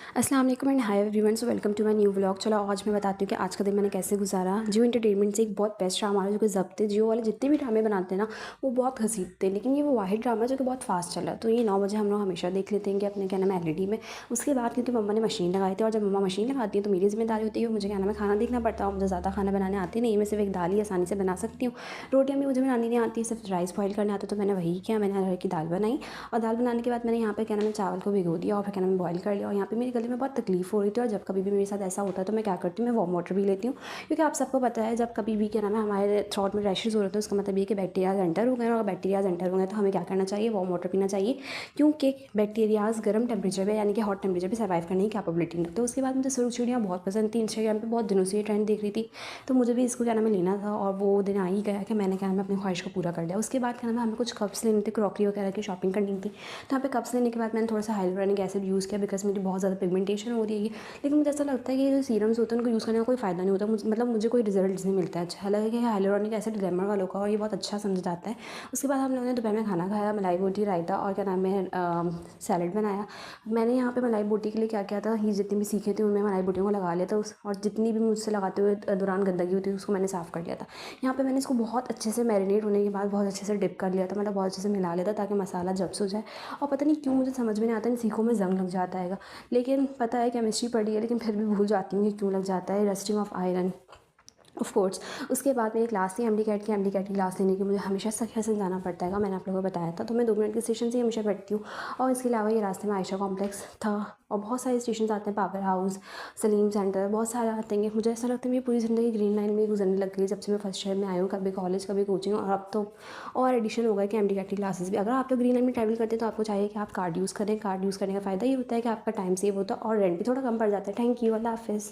अस्सलाम वालेकुम and hi everyone, so welcome to my new vlog. चलो आज मैं बताती हूँ कि आज का दिन मैंने कैसे गुजारा। जियो एंटरटेनमेंट से एक बहुत बेस्ट ड्रामा है जो कि ज़ब्त है। जियो वाले जितने भी ड्रामे बनाते हैं ना वो बहुत घसीटते हैं, लेकिन ये वो वाहिद ड्रामा है जो कि बहुत फास्ट चला है। तो ये 9 बजे हम लोग हमेशा देख लेते हैं कि अपने क्या नाम है एलईडी में। उसके बाद क्योंकि मम्मा ने मशीन लगाई थी और जब मम्मा मशीन लगाती है तो मेरी जिम्मेदारी होती है मुझे क्या नाम है खाना देखना पड़ता है। मुझे ज़्यादा खाना बनाने आती नहीं है, मैं सिर्फ एक दाल ही आसानी से बना सकती हूँ। रोटियाँ भी मुझे बनानी नहीं आती, सिर्फ राइस बॉयल करने आता। तो मैंने वही किया, मैंने अरहर की दाल बनाई और दाल बनाने के बाद मैंने यहाँ पे क्या नाम है चावल को भिगो दिया और फिर क्या नाम है बॉयल कर लिया। और यहाँ पे मेरे गले में बहुत तकलीफ हो रही थी और जब कभी भी मेरे साथ ऐसा होता है तो मैं क्या करती हूँ, मैं वार्म वाटर भी लेती हूँ। क्योंकि आप सबको पता है जब कभी भी क्या नाम है हमारे थ्रोट में रैशेज़ हो रहे हैं तो उसका मतलब ये कि बैक्टीरियाज एंटर हो गए हैं, और बैक्टीरियाज एंटर हो गए तो हमें क्या करना चाहिए, वार्म वाटर पीना चाहिए। क्योंकि बैक्टीरियाज गर्म टेम्परेचर पे यानी कि हॉट टेम्परेचर पे सर्वाइव करने की कैपेबिलिटी रखते हैं। उसके बाद मुझे सुर्ख चूड़ियाँ बहुत पसंद थी, इंस्टाग्राम पे बहुत दिनों से ये ट्रेंड देख रही थी। तो मुझे भी इसको क्या नाम है लेना था और वो दिन आ ही गया कि मैंने क्या नाम है अपनी ख्वाहिश को पूरा कर लिया। उसके बाद क्या नाम है हमें कुछ कप्स लेने थे, क्रॉकरी वगैरह की शॉपिंग करनी थी। तो यहाँ पे कप्स लेने के बाद मैंने थोड़ा सा हाइलुरोनिक एसिड यूज़ किया बिकॉज मेरी बहुत ज़्यादा पिगमेंटेशन हो रही है। लेकिन मुझे ऐसा लगता है कि ये जो सीरम्स होते हैं उनको यूज़ करने का कोई फ़ायदा नहीं होता। मुझे कोई रिजल्ट नहीं मिलता है अच्छा। हालांकि हाइलुरोनिक एसिड ग्लैमर वालों का और ये बहुत अच्छा समझ जाता है। उसके बाद हम लोगों ने दोपहर में खाना खाया, मलाई बोटी, रायता और क्या नाम है सैलड बनाया। मैंने यहाँ पे मलाई बोटी के लिए क्या किया था, ही जितनी भी सीखे थे उनमें मलाई बोटियों को लगा लिया था और जितनी भी मुझसे लगाते हुए दौरान गंदगी होती थी उसको मैंने साफ़ कर लिया था। यहाँ पे मैंने इसको बहुत अच्छे से मैरिनेट होने के बाद बहुत अच्छे से डिप कर लिया था, मतलब बहुत अच्छे से मिला लिया था ताकि मसाला जब्स हो जाए। और पता नहीं क्यों मुझे समझ में नहीं आता इन सीखों में जंग लग जाता है। लेकिन पता है केमिस्ट्री पढ़ी है, लेकिन फिर भी भूल जाती हूँ कि क्यों लग जाता है। Rusting of iron of course. उसके बाद में एक क्लास थी एमडी कैट की क्लास लेने की मुझे हमेशा सखिया जाना पड़ता है, मैंने आप लोगों को बताया था। तो मैं 2 मिनट के स्टेशन से ही हमेशा बैठती हूँ। और इसके अलावा ये रास्ते में आयशा कॉम्प्लेक्स था और बहुत सारे स्टेशन आते हैं, पावर हाउस, सलीम सेंटर, बहुत सारे आते हैं। मुझे ऐसा लगता है मेरी पूरी ज़िंदगी ग्रीन लाइन में गुजरने लग गई जब से मैं फर्स्ट शहर में आई हूँ। कभी कॉलेज कभी कोचिंग और अब तो और एडिशन हो गया कि एमडी कैट की क्लासेस भी। अगर आप लोग ग्रीन लाइन में ट्रैवल करते हैं तो आपको चाहिए कि आप कार्ड यूज़ करें। कार्ड यूज़ करने का फ़ायदा ये होता है कि आपका टाइम सेव होता है और रेंट भी थोड़ा कम पड़ जाता है। थैंक यू, अल्लाह हाफिज़।